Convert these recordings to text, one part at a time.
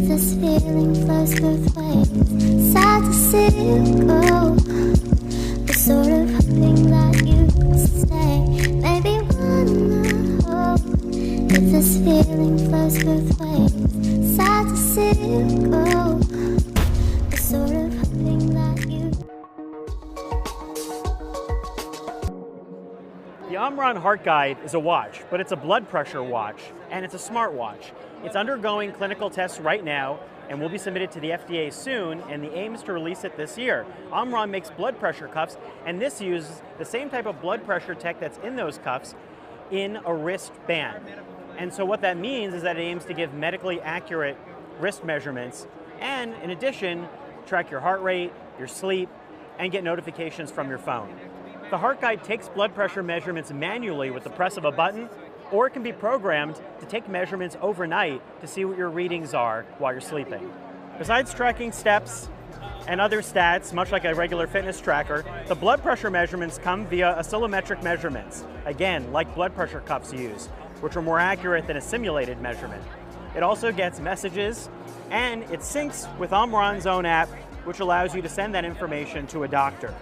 This feeling flows both ways. Sad to see you go, but sort of hoping that you could stay. Maybe wanna hope if this feeling flows both ways. Sad to see you go, but sort of hoping that you. The Omron Heart Guide is a watch, but it's a blood pressure watch, and it's a smart watch. It's undergoing clinical tests right now and will be submitted to the FDA soon, and the aim is to release it this year. Omron makes blood pressure cuffs, and this uses the same type of blood pressure tech that's in those cuffs in a wristband. And so what that means is that it aims to give medically accurate wrist measurements, and in addition, track your heart rate, your sleep, and get notifications from your phone. The Heart Guide takes blood pressure measurements manually with the press of a button, or it can be programmed to take measurements overnight to see what your readings are while you're sleeping. Besides tracking steps and other stats, much like a regular fitness tracker, the blood pressure measurements come via oscillometric measurements, again, like blood pressure cuffs use, which are more accurate than a simulated measurement. It also gets messages, and it syncs with Omron's own app, which allows you to send that information to a doctor.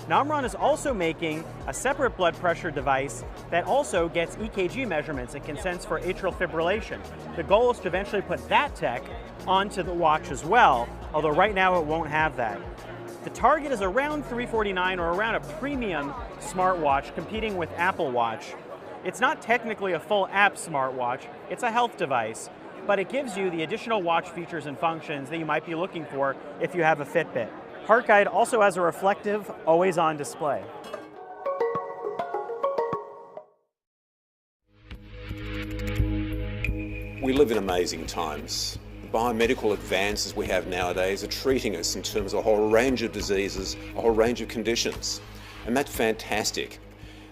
Now, Omron is also making a separate blood pressure device that also gets EKG measurements and can sense for atrial fibrillation. The goal is to eventually put that tech onto the watch as well, although right now it won't have that. The target is around $349 or around a premium smartwatch competing with Apple Watch. It's not technically a full app smartwatch, it's a health device, but it gives you the additional watch features and functions that you might be looking for if you have a Fitbit. Heart Guide also has a reflective, always-on display. We live in amazing times. The biomedical advances we have nowadays are treating us in terms of a whole range of diseases, a whole range of conditions. And that's fantastic.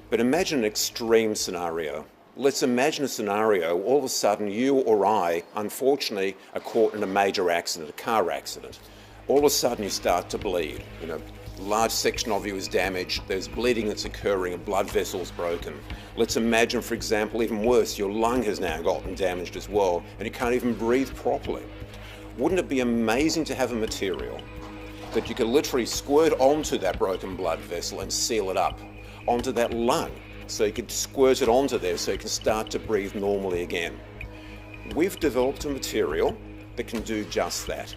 But imagine an extreme scenario. Let's imagine a scenario, all of a sudden you or I, unfortunately, are caught in a major accident, a car accident. All of a sudden you start to bleed. A large section of you is damaged, there's bleeding that's occurring, a blood vessel's broken. Let's imagine, for example, even worse, your lung has now gotten damaged as well, and you can't even breathe properly. Wouldn't it be amazing to have a material that you could literally squirt onto that broken blood vessel and seal it up, onto that lung, so you could squirt it onto there so you can start to breathe normally again? We've developed a material that can do just that.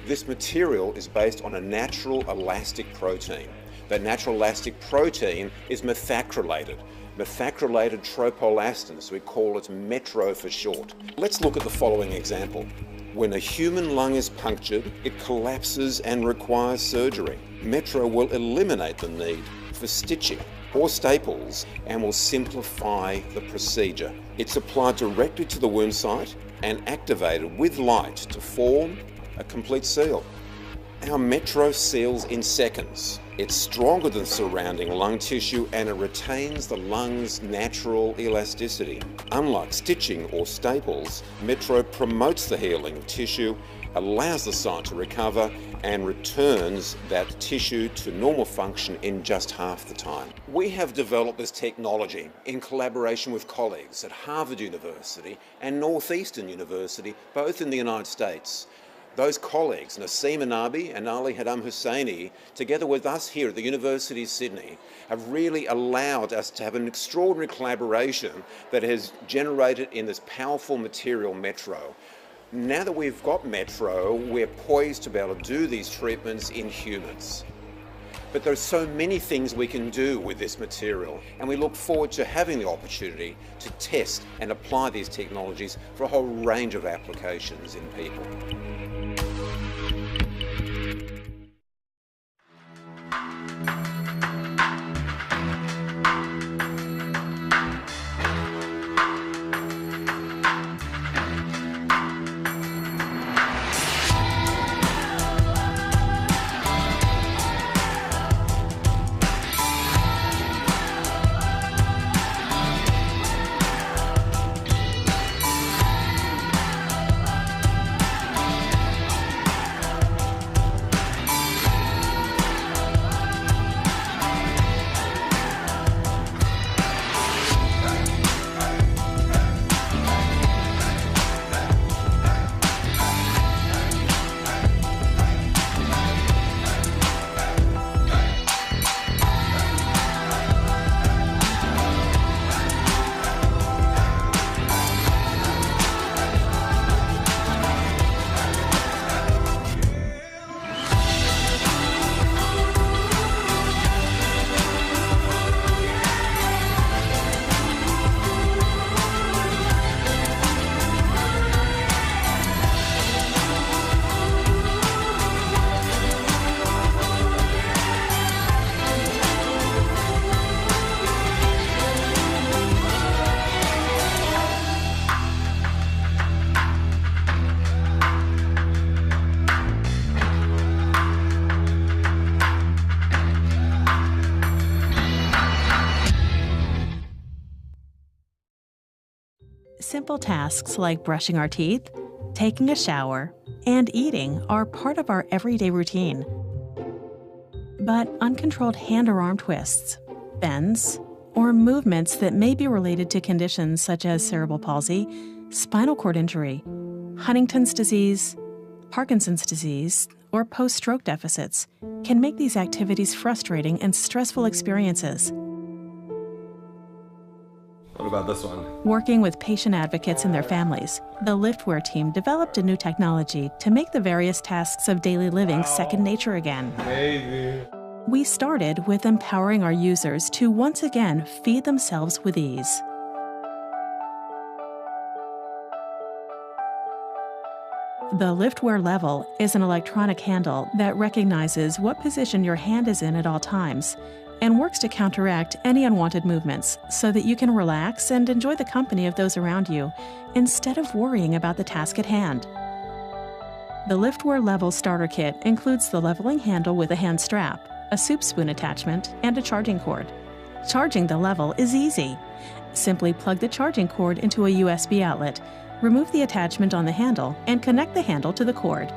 This material is based on a natural elastic protein. That natural elastic protein is methacrylated. Methacrylated tropoelastin, so we call it METRO for short. Let's look at the following example. When a human lung is punctured, it collapses and requires surgery. METRO will eliminate the need for stitching or staples and will simplify the procedure. It's applied directly to the wound site and activated with light to form a complete seal. Our METRO seals in seconds. It's stronger than surrounding lung tissue and it retains the lung's natural elasticity. Unlike stitching or staples, METRO promotes the healing of tissue, allows the site to recover and returns that tissue to normal function in just half the time. We have developed this technology in collaboration with colleagues at Harvard University and Northeastern University, both in the United States. Those colleagues, Nassim Anabi and Ali Haddam Husseini, together with us here at the University of Sydney, have really allowed us to have an extraordinary collaboration that has generated in this powerful material METRO. Now that we've got METRO, we're poised to be able to do these treatments in humans. But there are so many things we can do with this material, and we look forward to having the opportunity to test and apply these technologies for a whole range of applications in people. Simple tasks like brushing our teeth, taking a shower, and eating are part of our everyday routine. But uncontrolled hand or arm twists, bends, or movements that may be related to conditions such as cerebral palsy, spinal cord injury, Huntington's disease, Parkinson's disease, or post-stroke deficits can make these activities frustrating and stressful experiences. What about this one? Working with patient advocates and their families, the Liftwear team developed a new technology to make the various tasks of daily living second nature again. Amazing. We started with empowering our users to once again feed themselves with ease. The Liftwear Level is an electronic handle that recognizes what position your hand is in at all times and works to counteract any unwanted movements so that you can relax and enjoy the company of those around you instead of worrying about the task at hand. The Liftwear Level Starter Kit includes the leveling handle with a hand strap, a soup spoon attachment, and a charging cord. Charging the Level is easy. Simply plug the charging cord into a USB outlet, remove the attachment on the handle, and connect the handle to the cord.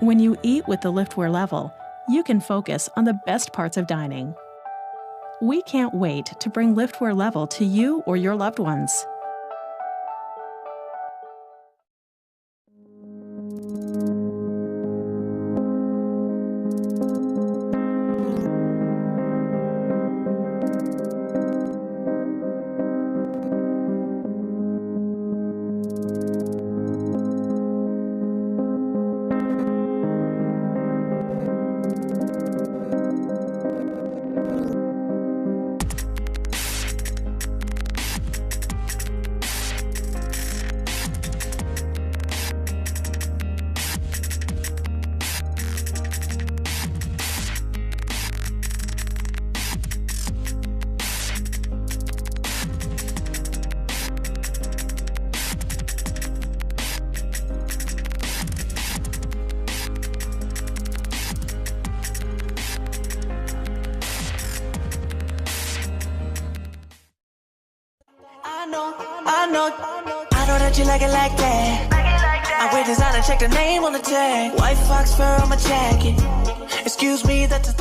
When you eat with the Liftwear Level, you can focus on the best parts of dining. We can't wait to bring Liftwear Level to you or your loved ones. I know that you like it like that. I wear designer, check the name on the tag. White fox fur on my jacket. Excuse me, that's a